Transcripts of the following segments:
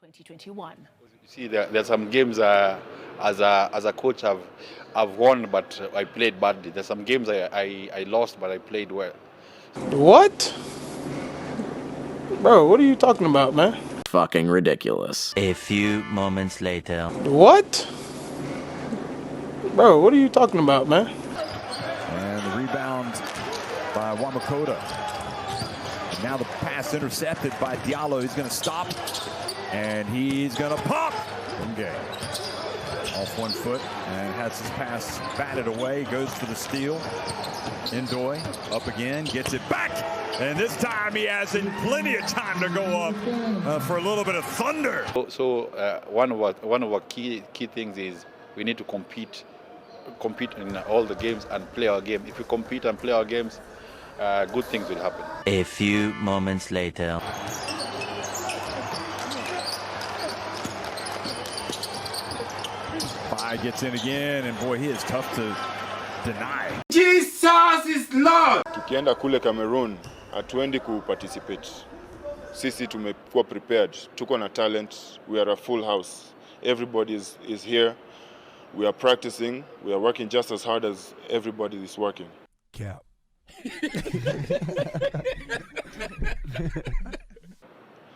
2021. You see, there's some games as a coach I've won, but I played badly. There's some games I lost, but I played well. What? Bro, what are you talking about, man? Fucking ridiculous. A few moments later. What? Bro, what are you talking about, man? And the rebound by Wamakota. And now the pass intercepted by Diallo. He's going to stop, and he's going to pop. Okay. Off 1 foot and has his pass batted away. Goes for the steal. Ndoy up again, gets it back. And this time he has plenty of time to go up for a little bit of thunder. So one of our key things is we need to compete in all the games and play our game. If we compete and play our games, good things will happen. A few moments later. Bai gets in again, and boy, he is tough to deny. Jesus is Lord. Tukienda kule Cameroon, hatuendi kuparticipate. Sisi tumekuwa prepared. Tuko na talent. We are a full house. Everybody is here. We are practicing. We are working just as hard as everybody is working. Cap.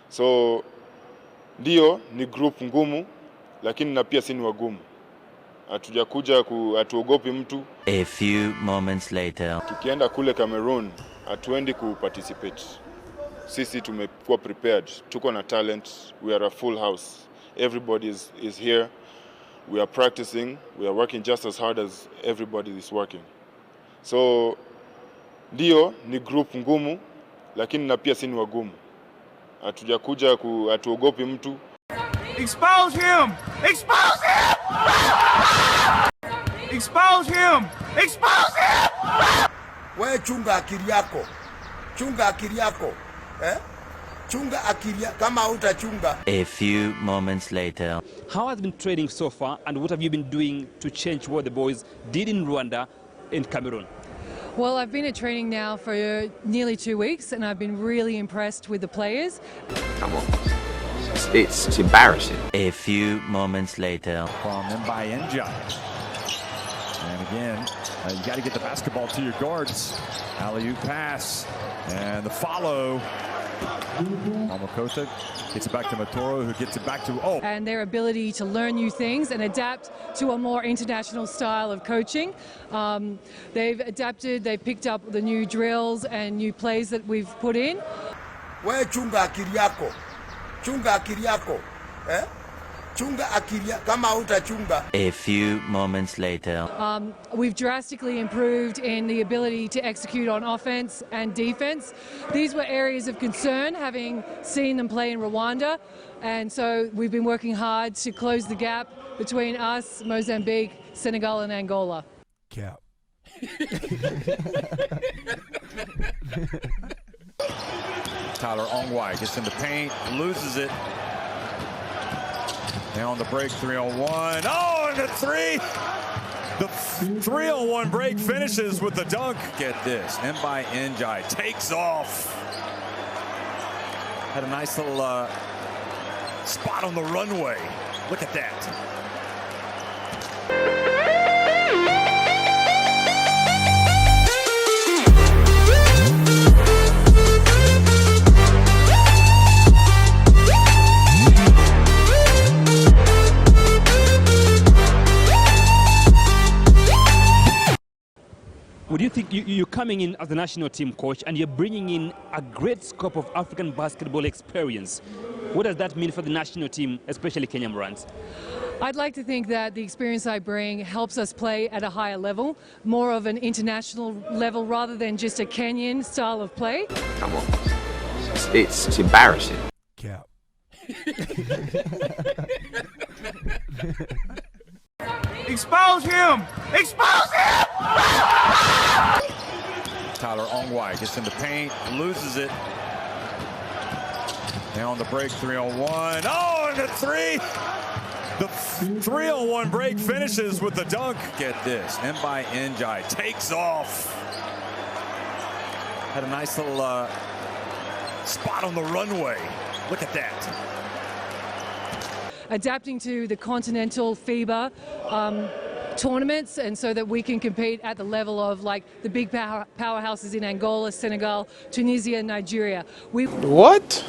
So, ndio ni group ngumu, lakini na pia si ni wagumu. Hatujakuja hatuogopi mtu. A few moments later. Tukienda kule Cameroon, hatuendi kuparticipate. Sisi tumekuwa prepared. Tuko na talent. We are a full house. Everybody is here. We are practicing. We are working just as hard as everybody is working. So, ndio ni group ngumu, lakini na pia si ni wagumu. Hatujakuja hatuogopi mtu. Expose him! Expose him! Expose him! Expose him! Wewe chunga akili yako. Chunga akili yako. Chunga akili kama utachunga. A few moments later. How has been training so far, and what have you been doing to change what the boys did in Rwanda and Cameroon? Well, I've been at training now for nearly 2 weeks, and I've been really impressed with the players. Come on. It's embarrassing. A few moments later. From Nderitu. And again, you got to get the basketball to your guards. Alley-oop pass. And the follow. Wamakota gets it back to Matoro, who gets it back to, And their ability to learn new things and adapt to a more international style of coaching. They've adapted, they've picked up the new drills and new plays that we've put in. Wewe chunga akili yako. Chunga akili yako. Chunga akili kama utachunga. A few moments later. We've drastically improved in the ability to execute on offense and defense. These were areas of concern, having seen them play in Rwanda, and so we've been working hard to close the gap between us, Mozambique, Senegal, and Angola. Cap. Tyler Ongwai gets in the paint, loses it. Now on the break, 3-on-1. Oh, and the three! The 3-on-1 break finishes with the dunk. Get this, Nderitu takes off. Had a nice little spot on the runway. Look at that. Would you think you're coming in as a national team coach and you're bringing in a great scope of African basketball experience? What does that mean for the national team, especially Kenya Morans? I'd like to think that the experience I bring helps us play at a higher level, more of an international level rather than just a Kenyan style of play. Come on. It's embarrassing. Cap. Expose him! Expose him! Tyler Ongwai gets in the paint, loses it. Now on the break, 3-on-1. Oh, and the three! The 3-on-1 break finishes with the dunk. Get this, Nderitu takes off. Had a nice little spot on the runway. Look at that. adapting to the continental FIBA tournaments, and so that we can compete at the level of like the big powerhouses in Angola, Senegal, Tunisia, Nigeria. What?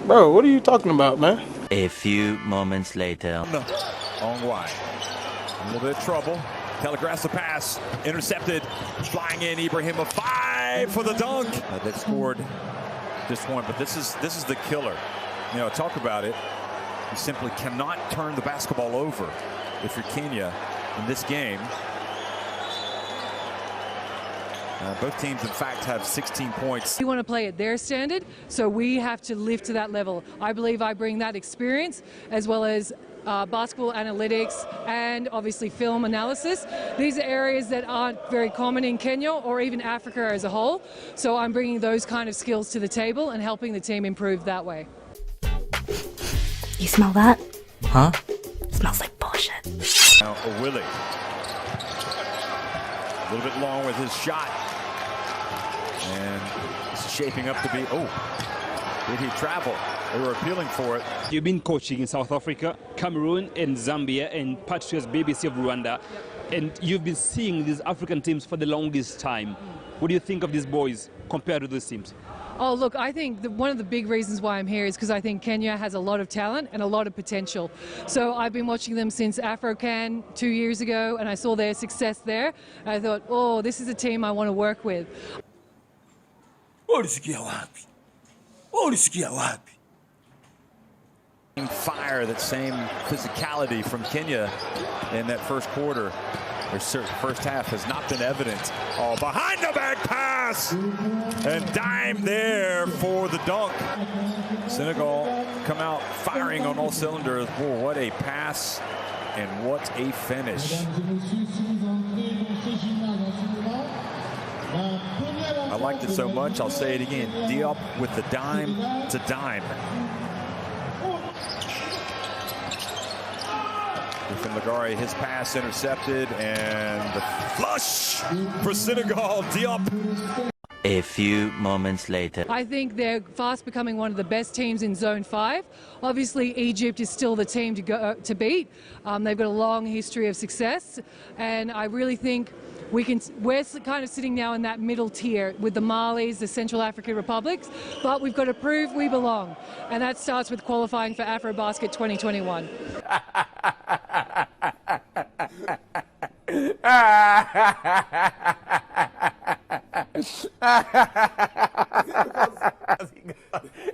Bro, what are you talking about, man? A few moments later. Ongwai. A little bit of trouble. Telegraphs the pass. Intercepted. Flying in. Ibrahim, a 5 for the dunk. They've scored just one, but this is the killer. You know, talk about it. You simply cannot turn the basketball over if you're Kenya in this game. Both teams, in fact, have 16 points. We want to play at their standard, so we have to live to that level. I believe I bring that experience as well as basketball analytics and obviously film analysis. These are areas that aren't very common in Kenya or even Africa as a whole. So I'm bringing those kind of skills to the table and helping the team improve that way. You smell that? Huh? Smells like bullshit. Now, Willie. A little bit long with his shot. And it's shaping up to be, did he travel? They were appealing for it. You've been coaching in South Africa, Cameroon, and Zambia, and Patriots BBC of Rwanda. And you've been seeing these African teams for the longest time. What do you think of these boys compared to these teams? Oh, look, I think one of the big reasons why I'm here is because I think Kenya has a lot of talent and a lot of potential. So I've been watching them since AfroCan 2 years ago, and I saw their success there. And I thought, oh, this is a team I want to work with. Fire, that same physicality from Kenya in that first quarter. Their first half has not been evident. Oh, behind the back pass! And dime there for the dunk. Senegal come out firing on all cylinders. Whoa, what a pass and what a finish. I liked it so much, I'll say it again. Diop with the dime to dime. From Lagari, his pass intercepted, and the flush for Senegal. Diop. A few moments later. I think they're fast becoming one of the best teams in Zone 5. Obviously, Egypt is still the team to beat. They've got a long history of success, and I really think we're kind of sitting now in that middle tier with the Malis, the Central African Republics, but we've got to prove we belong, and that starts with qualifying for AfroBasket 2021.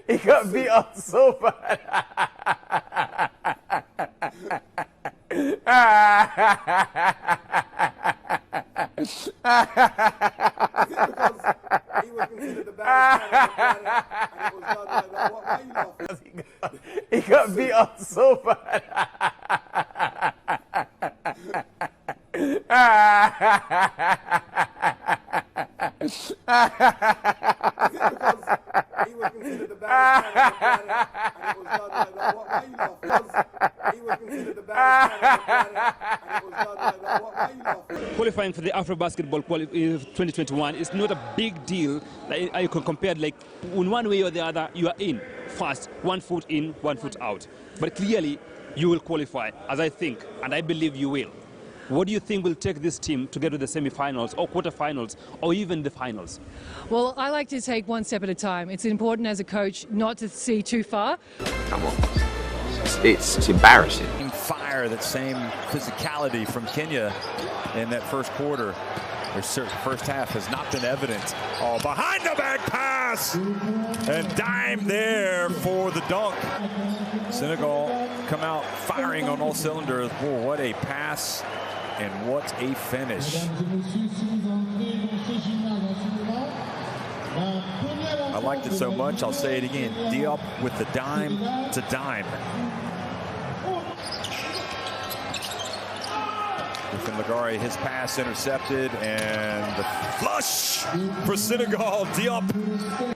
He got beat up so bad. He was considered the baddest planet, and it was done like that. Why you laughing? He got beat up so bad. He was considered the baddest planet, and it was done like that. Why you laughing? He was considered the baddest planet, and it was done like that. Why you laughing? Qualifying for the AfroBasketball 2021 is not a big deal. I can compare, like, in one way or the other, you are in fast, 1 foot in, 1 foot out. But clearly, you will qualify, as I think, and I believe you will. What do you think will take this team to get to the semi-finals or quarterfinals or even the finals? Well, I like to take one step at a time. It's important as a coach not to see too far. Come on. It's embarrassing. Fire, that same physicality from Kenya in that first quarter. Their first half has not been evident. Oh, behind the back pass! And dime there for the dunk. Senegal come out firing on all cylinders. Whoa, what a pass and what a finish. I liked it so much, I'll say it again. Diop with the dime to dime. From Lagari, his pass intercepted, and the flush for Senegal. Diop.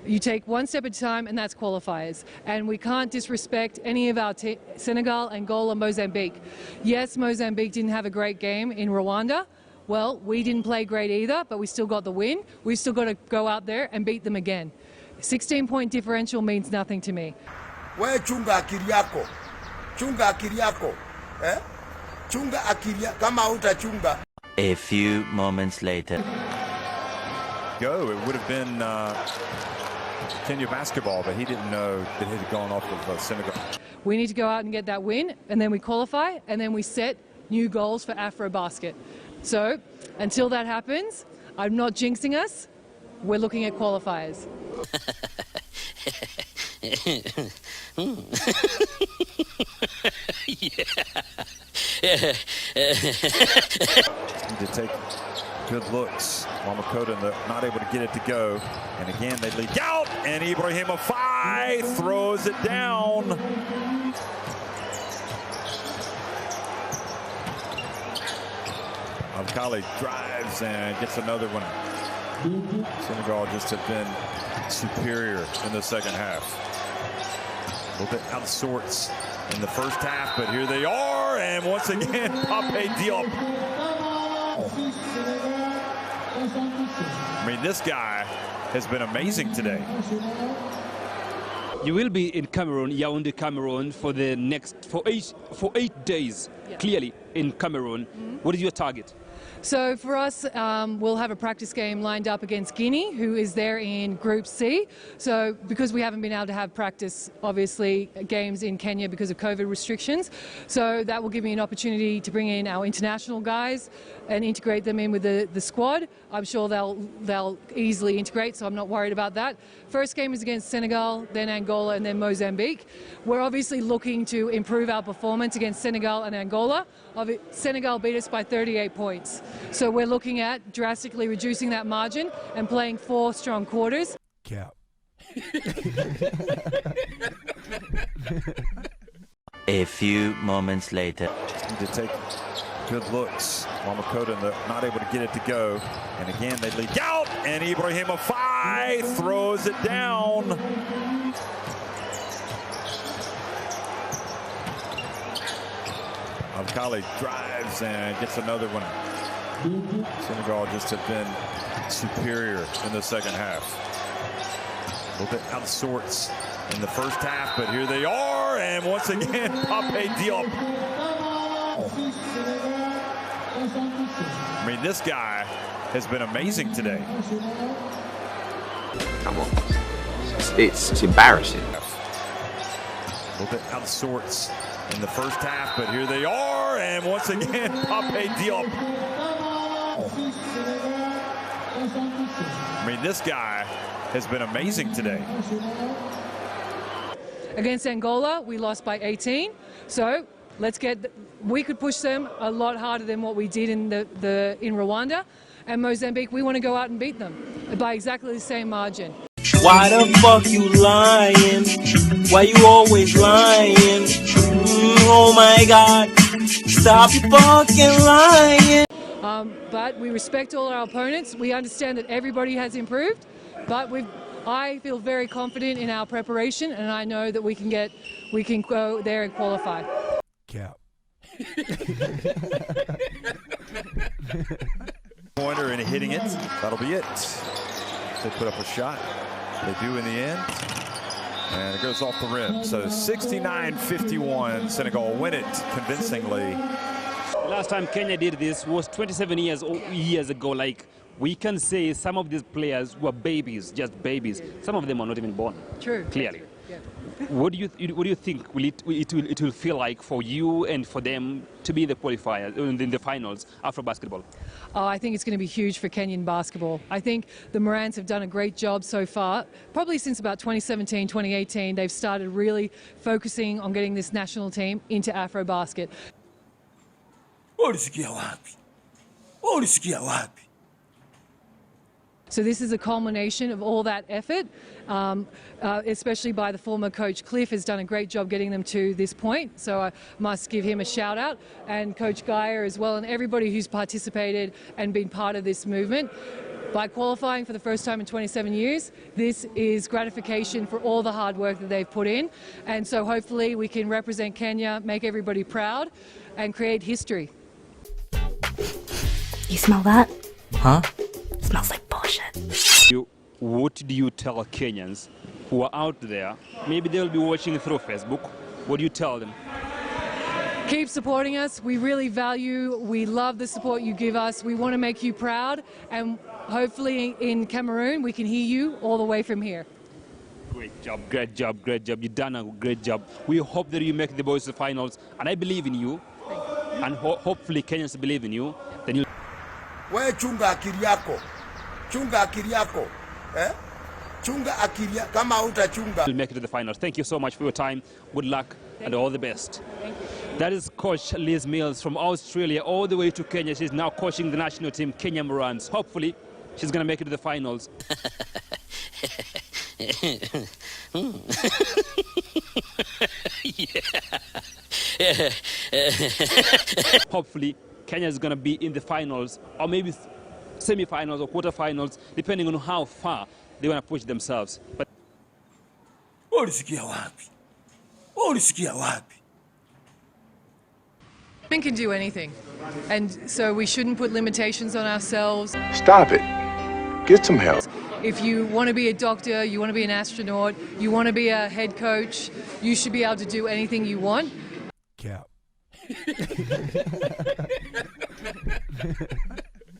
You take one step at a time, and that's qualifiers. And we can't disrespect any of our Senegal, Angola, Mozambique. Yes, Mozambique didn't have a great game in Rwanda. Well, we didn't play great either, but we still got the win. We've still got to go out there and beat them again. 16-point differential means nothing to me. wewe chunga akili yako. Chunga akili yako. Chunga akili kama hutachunga. A few moments later. Go. It would have been Kenya basketball, but he didn't know that it had gone off of Senegal. We need to go out and get that win, and then we qualify, and then we set new goals for AfroBasket. So until that happens, I'm not jinxing us. We're looking at qualifiers. To take good looks. Wamakota not able to get it to go. And again, they leak out. And Ibrahim Afai throws it down. Alkali drives and gets another one. Senegal just have been superior in the second half. A little bit out of sorts in the first half, but here they are. And once again, Pape Diop. I mean, this guy has been amazing today. You will be in Cameroon, Yaoundé, Cameroon, for the next for 8 days. Yeah. Clearly in Cameroon. What is your target? So for us, we'll have a practice game lined up against Guinea, who is there in Group C. So because we haven't been able to have practice, obviously, games in Kenya because of COVID restrictions. So that will give me an opportunity to bring in our international guys and integrate them in with the squad. I'm sure they'll easily integrate, so I'm not worried about that. First game is against Senegal, then Angola, and then Mozambique. We're obviously looking to improve our performance against Senegal and Angola. Senegal beat us by 38 points. So we're looking at drastically reducing that margin and playing 4 strong quarters. Cap. A few moments later. To take good looks. Wamakota not able to get it to go. And again, they leak out. And Ibrahim Afai throws it down. Alkali drives and gets another one. Senegal just have been superior in the second half. A little bit out of sorts in the first half, but here they are. And once again, Pape Diop. I mean, this guy has been amazing today. Come on. It's embarrassing. A little bit out of sorts in the first half, but here they are. And once again, Pape Diop. I mean, this guy has been amazing today. Against Angola, we lost by 18. So we could push them a lot harder than what we did in Rwanda. And Mozambique, we want to go out and beat them by exactly the same margin. Why the fuck you lying? Why you always lying? Oh my God, stop fucking lying. But we respect all our opponents. We understand that everybody has improved, but I feel very confident in our preparation, and I know that we can go there and qualify. Cap. Pointer and hitting it. That'll be it. They put up a shot. They do in the end. And it goes off the rim. So 69-51. Senegal win it convincingly. Last time Kenya did this was 27 years ago. Like, we can say some of these players were babies, just babies. Some of them are not even born. True. Clearly. Yeah. What do you think it will feel like for you and for them to be in the qualifiers, in the finals, Afro basketball? Oh, I think it's going to be huge for Kenyan basketball. I think the Morans have done a great job so far. Probably since about 2017, 2018, they've started really focusing on getting this national team into Afro basket. So this is a culmination of all that effort, especially by the former coach Cliff has done a great job getting them to this point. So I must give him a shout out, and Coach Geyer as well, and everybody who's participated and been part of this movement. By qualifying for the first time in 27 years, this is gratification for all the hard work that they've put in. And so hopefully we can represent Kenya, make everybody proud, and create history. You smell that? Huh? Smells like bullshit. what do you tell Kenyans who are out there? Maybe they'll be watching through Facebook. What do you tell them? Keep supporting us. We really we love the support you give us. We want to make you proud, and hopefully in Cameroon we can hear you all the way from here. Great job, great job, great job. You've done a great job. We hope that you make the boys to the finals, and I believe in you. And hopefully Kenyans believe in you. Then you. Wewe chunga akili yako. Chunga akili yako. Chunga akili kama hutachunga. We'll make it to the finals. Thank you so much for your time. Good luck and all the best. Thank you. That is Coach Liz Mills from Australia all the way to Kenya. She's now coaching the national team, Kenya Morans. Hopefully, she's going to make it to the finals. Hopefully, Kenya is going to be in the finals, or maybe semi-finals or quarter-finals, depending on how far they want to push themselves. But Women can do anything, and so we shouldn't put limitations on ourselves. Stop it. Get some help. If you want to be a doctor, you want to be an astronaut, you want to be a head coach, you should be able to do anything you want. Cap.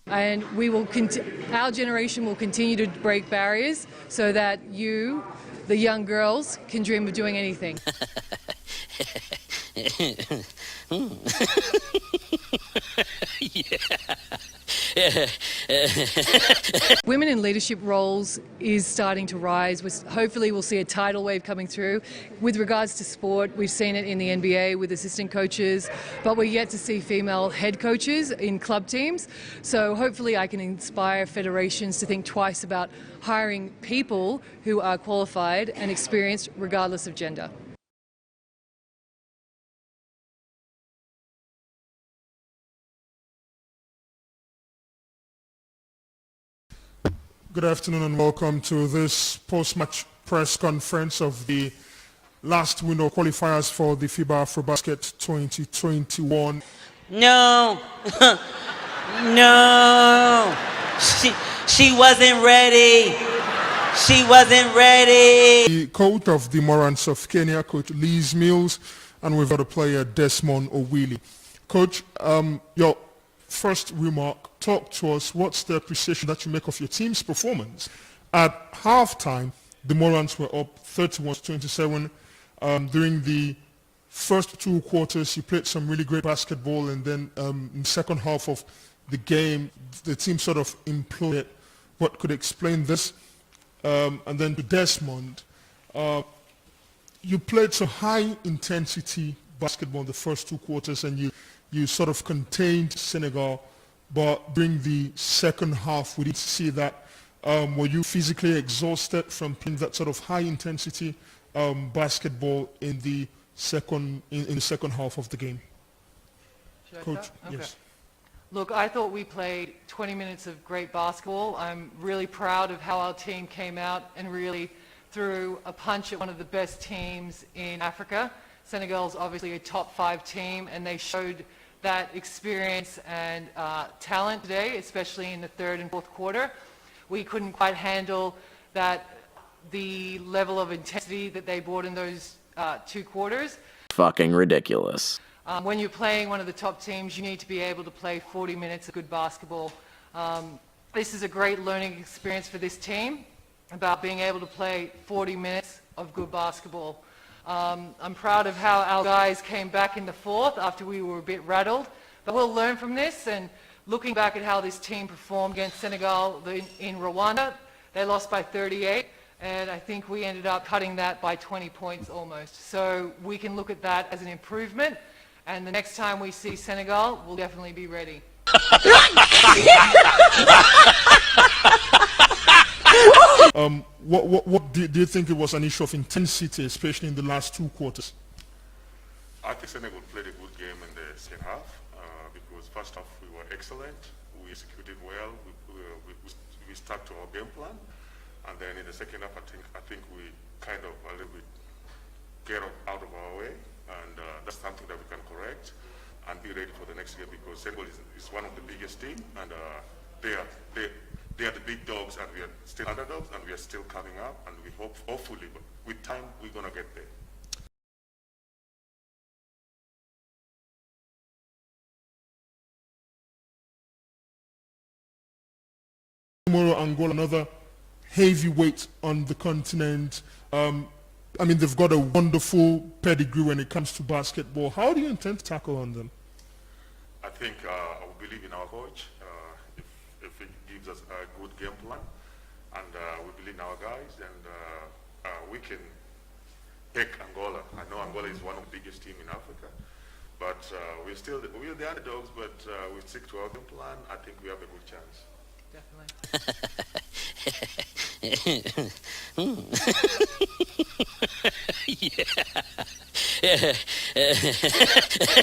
And we will our generation will continue to break barriers so that you, the young girls, can dream of doing anything. Women in leadership roles is starting to rise. Hopefully we'll see a tidal wave coming through. With regards to sport, we've seen it in the NBA with assistant coaches, but we're yet to see female head coaches in club teams. So hopefully I can inspire federations to think twice about hiring people who are qualified and experienced regardless of gender. Good afternoon and welcome to this post-match press conference of the last window qualifiers for the FIBA AfroBasket 2021. No, no, she wasn't ready. She wasn't ready. The coach of the Morans of Kenya, Coach Liz Mills, and we've got a player, Desmond Owili. Coach, your first remark, talk to us. What's the appreciation that you make of your team's performance? At halftime, the Morans were up 31-27. During the first two quarters, you played some really great basketball, and then in the second half of the game, the team sort of imploded. What could explain this? And then to Desmond, you played some high-intensity basketball in the first two quarters, and you sort of contained Senegal, but during the second half, we didn't see that. Were you physically exhausted from playing that sort of high-intensity basketball in the second half of the game? Coach, okay. Yes. Look, I thought we played 20 minutes of great basketball. I'm really proud of how our team came out and really threw a punch at one of the best teams in Africa. Senegal's obviously a top 5 team, and they showed that experience and talent today, especially in the third and fourth quarter. We couldn't quite handle the level of intensity that they brought in those 2 quarters. Fucking ridiculous. When you're playing one of the top teams, you need to be able to play 40 minutes of good basketball. This is a great learning experience for this team about being able to play 40 minutes of good basketball. I'm proud of how our guys came back in the fourth after we were a bit rattled, but we'll learn from this. And looking back at how this team performed against Senegal in Rwanda, they lost by 38, and I think we ended up cutting that by 20 points almost. So we can look at that as an improvement, and the next time we see Senegal, we'll definitely be ready. What do you think it was an issue of intensity, especially in the last 2 quarters? I think Senegal played a good game in the second half because first half we were excellent, we executed well, we stuck to our game plan, and then in the second half I think we kind of a little bit get out of our way, and that's something that we can correct and be ready for the next game because Senegal is one of the biggest teams, and they are the big dogs and we are still underdogs and we are still coming up, and we hopefully, with time, we're going to get there. Tomorrow, Angola, another heavyweight on the continent. I mean, they've got a wonderful pedigree when it comes to basketball. How do you intend to tackle on them? I think I believe in our coach. If he gives us a good game plan, and we believe in our guys, and we can take Angola. I know Angola is one of the biggest teams in Africa, but we're the underdogs. But we stick to our game plan. I think we have a good chance. Yeah.